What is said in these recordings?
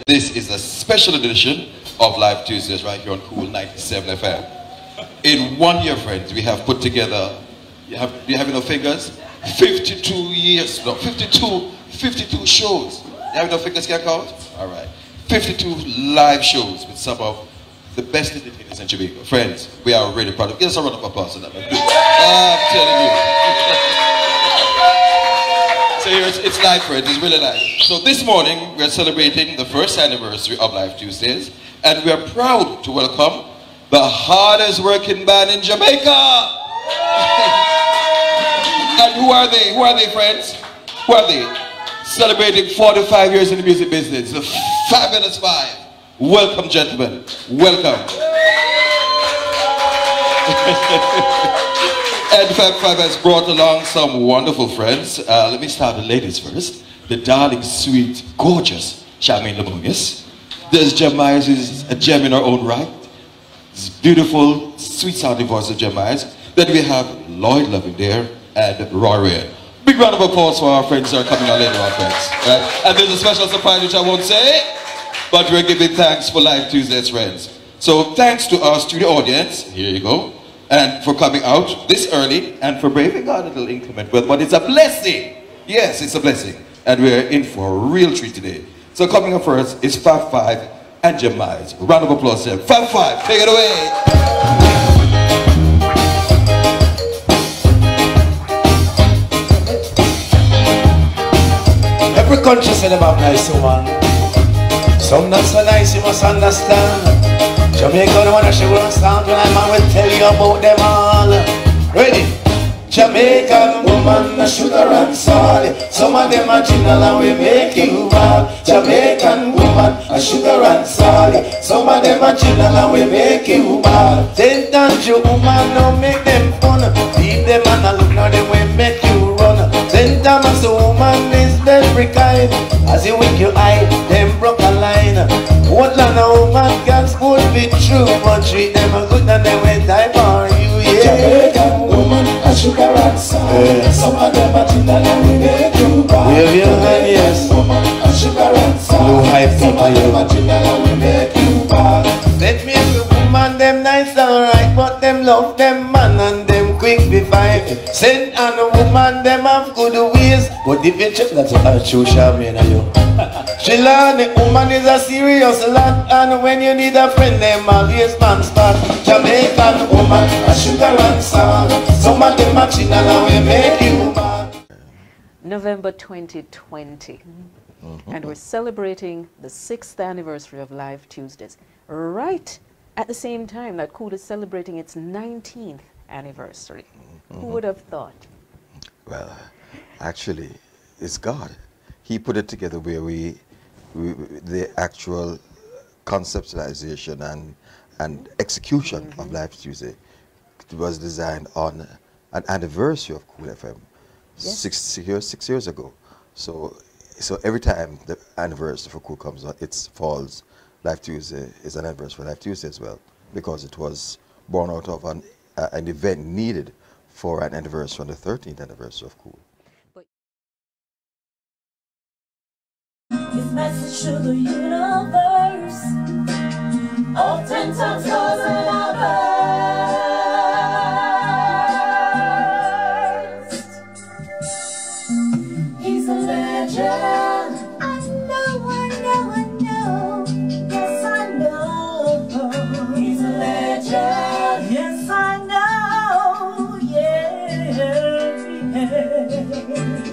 This is a special edition of Live Tuesdays right here on KOOL 97 FM. In 1 year, friends, we have put together, you have enough figures? 52 years, no, 52 shows. You have enough figures, can I count? All right. 52 live shows with some of the best entertainers in Jamaica. Friends, we are really proud of. Give us a round of applause for that. I'm telling you. So here it's live, friends. It's really live. So this morning we're celebrating the first anniversary of Live Tuesdays, and we are proud to welcome the hardest working band in Jamaica. And who are they? Who are they, friends? Who are they? Celebrating 45 years in the music business. The Fabulous Five. Welcome, gentlemen. Welcome. And Fab Five has brought along some wonderful friends. Let me start with the ladies first. The darling, sweet, gorgeous Charmaine Lamonius. There's Jemize, who's a gem in her own right. This beautiful, sweet sounding voice of Jemize. Then we have Lloyd Loving there and Rory. Big round of applause for our friends who are coming on later, our friends. Right? And there's a special surprise which I won't say, but we're giving thanks for Live Tuesdays, friends. So thanks to our studio audience, here you go, and for coming out this early and for braving God a little inclement weather, but it's a blessing. Yes, it's a blessing. And we're in for a real treat today. So coming up first is Fab Five and Jemize. Round of applause there. Fab Five, take it away. Every country said about nice woman. Some not so nice, you must understand. Jamaica don't wanna show us sound when I will tell you about them all. Ready? Jamaican woman, a sugar and salt. Some of them are general and we make you wild. Jamaican woman, a sugar and salt. Some of them are general and we make you wild. Then don't you woman, don't make them fun. Leave them and a look now they will make you run. Then Thomas a woman is every kind. As you wink your eye, them broke a line. What land a woman can school be true, but treat them a good and they will die for you, yeah. Jamaican woman, a sugar and salt. Some of them are general and we make you bad. Yes. Woman, a sugar and salt. Some of them are general and we make you bad. Let me every woman, them nice and right, but them love them man and them quick be fight. Send and a woman, them have good ways. But if you check that's a true Charmaine, you. She learn the woman is a serious lot, and when you need a friend, them always man spot. Jamaican woman, a sugar and salt. Some of them are general and we make you mad. November 2020, and we're celebrating the 6th anniversary of Live Tuesdays, right at the same time that KOOL is celebrating its 19th anniversary. Who would have thought? Well, actually, it's God. He put it together where the actual conceptualization and execution of Live Tuesday was designed on an anniversary of KOOL FM. Yes. 6 years ago. So every time the anniversary for KOOL comes on, it falls. Live Tuesday is an anniversary for Live Tuesday as well, because it was born out of an event needed for an anniversary on the 13th anniversary of KOOL. His message to the universe, all 10 times doesn't burst. He's a legend. I know, I know, I know. Yes, I know. He's a legend. Yes, I know. Yeah.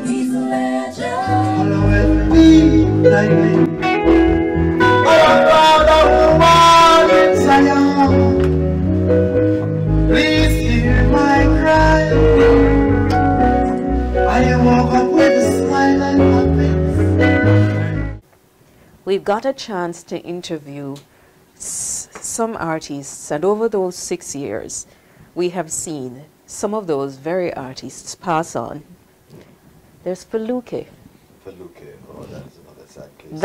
He's a legend. I am proud of woman in Zion. Please hear my cry. I walk up with a smile on my face. We've got a chance to interview some artists, and over those 6 years, we have seen some of those very artists pass on. There's Feluke. Feluke, oh, that's another sad case.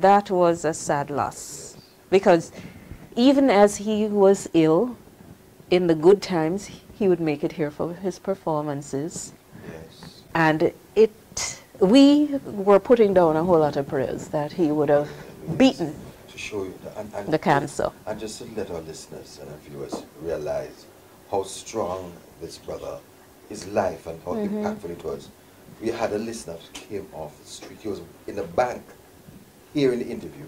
That was a sad loss, because even as he was ill, in the good times, he would make it here for his performances. Yes. And we were putting down a whole lot of prayers that he would have beaten to show you the cancer. And just to let our listeners and our viewers realize how strong this brother, his life, and how impactful it was. We had a listener who came off the street. He was in a bank hearing the interview,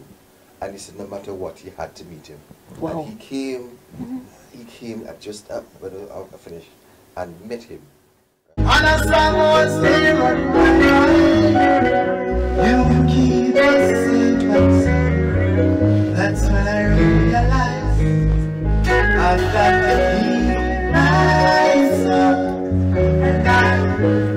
and he said no matter what, he had to meet him. Wow. And he came at just when I finished and met him. And a song was still on my mind. You keep us secrets. That's when I realized I've got to keep myself alive.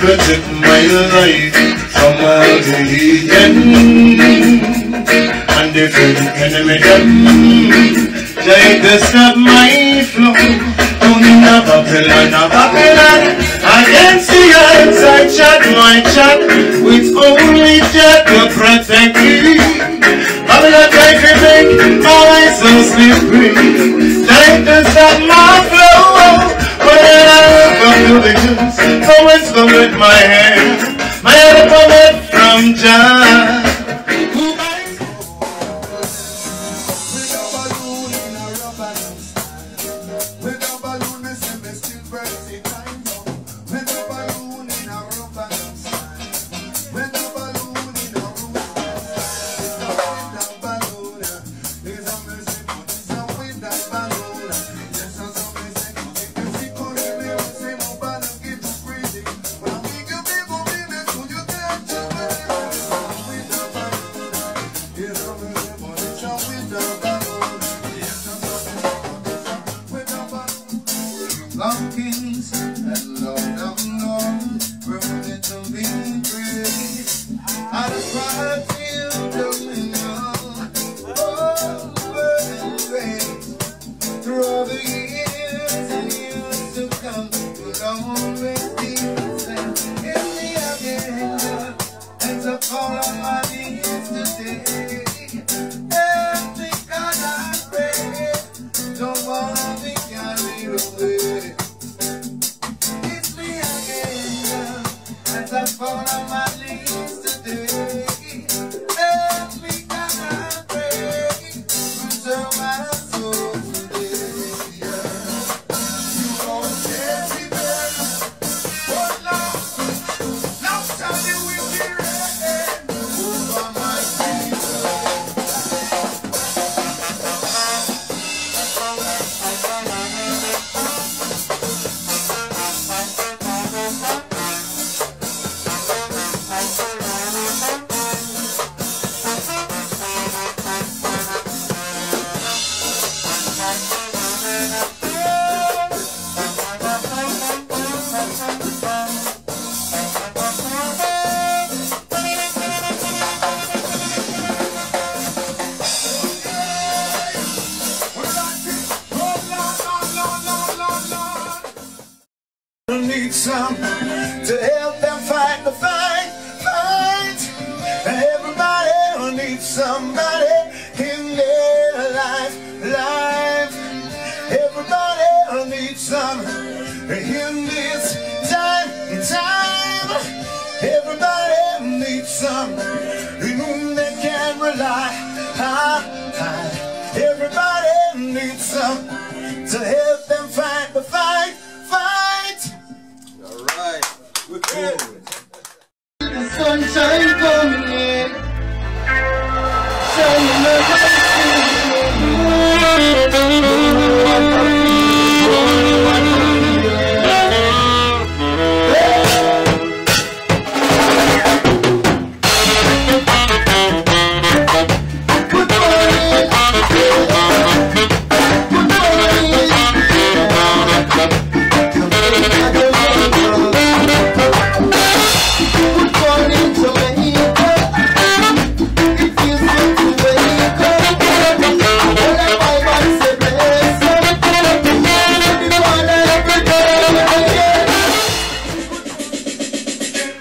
Protect my life from all the heathen and different enemy them. Try to stop my flow. Only a Babylon against the odds. I chat my chat with only Jah to protect me. Babylon try to make my life so slippery. Try to stop my flow. But then I look up to the hills. Someone's come with my hand. My head coming from Jah. Fall on my knees today. Need some to help them fight the fight. Everybody needs somebody in their life. Everybody needs some in this time. Everybody needs some in whom they can rely. Everybody needs some to help them fight the fight. All right. We're cool. The sunshine coming in, shining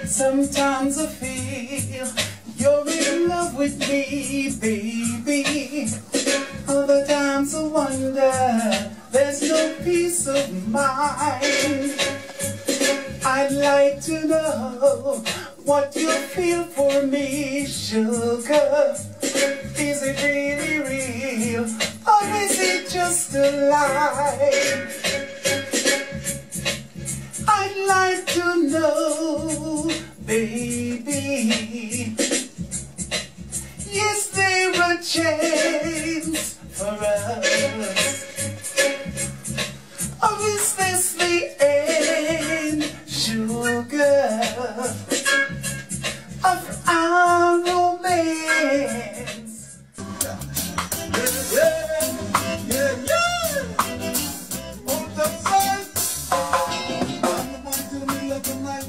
Sometimes I feel you're in love with me, baby. Other times I wonder there's no peace of mind. I'd like to know what you feel for me, sugar. Is it really real, or is it just a lie? I'd like to know, baby. Is there a chance for us? Or is this the end, sugar, of our romance? On the side, to the middle of the night.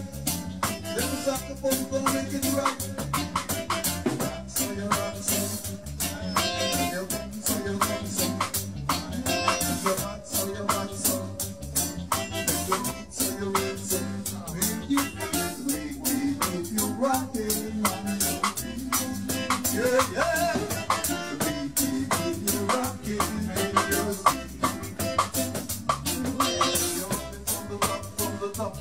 Let me stop the phone, gonna make it right. So you're on the song. So you're on the song. You're hot, so you're on the song. You're neat, so you're in the song. If you feel me, if you're rocking on your feet. Yeah. If you're rocking and you're sweet. From the top.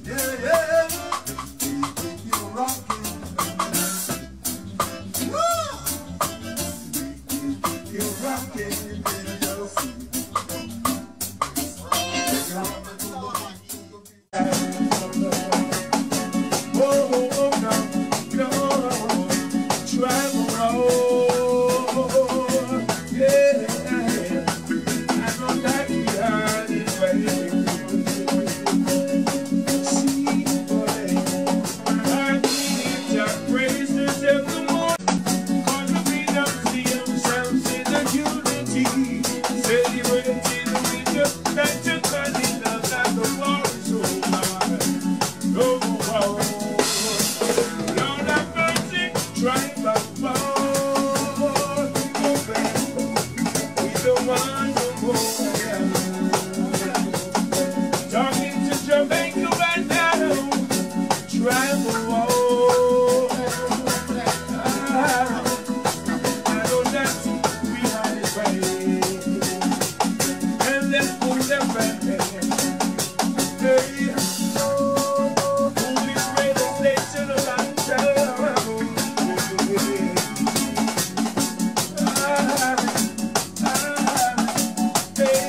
Yeah. You're rocking. You're rocking and you're sweet. Talking to Jamaican right now, travel on. I know that we had it right, and let's pull them back. Hey, who is ready to stay till the long time? Hey.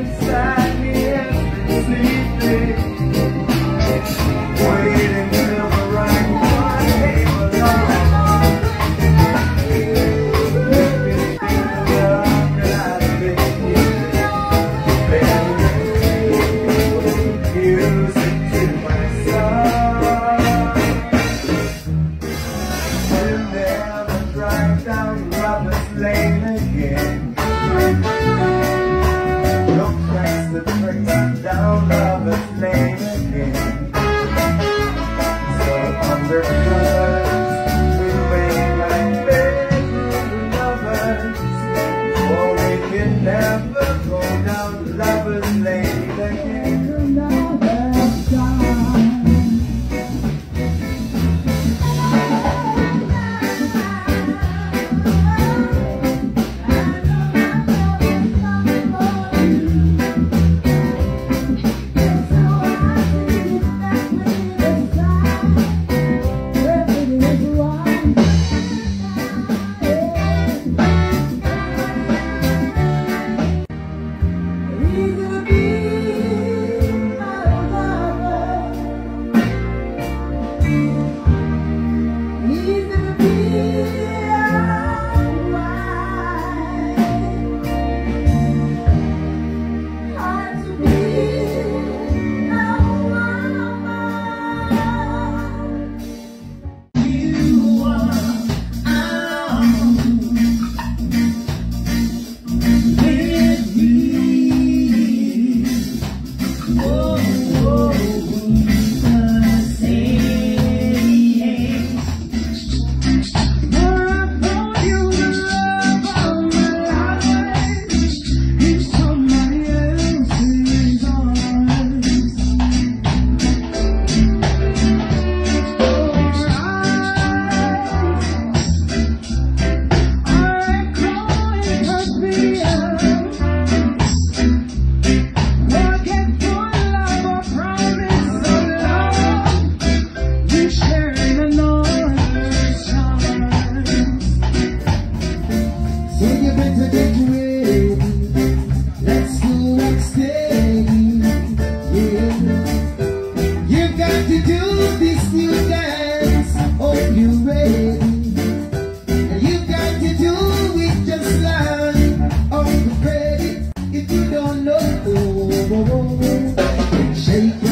inside me has been sleeping, waiting till the right one came along. Shake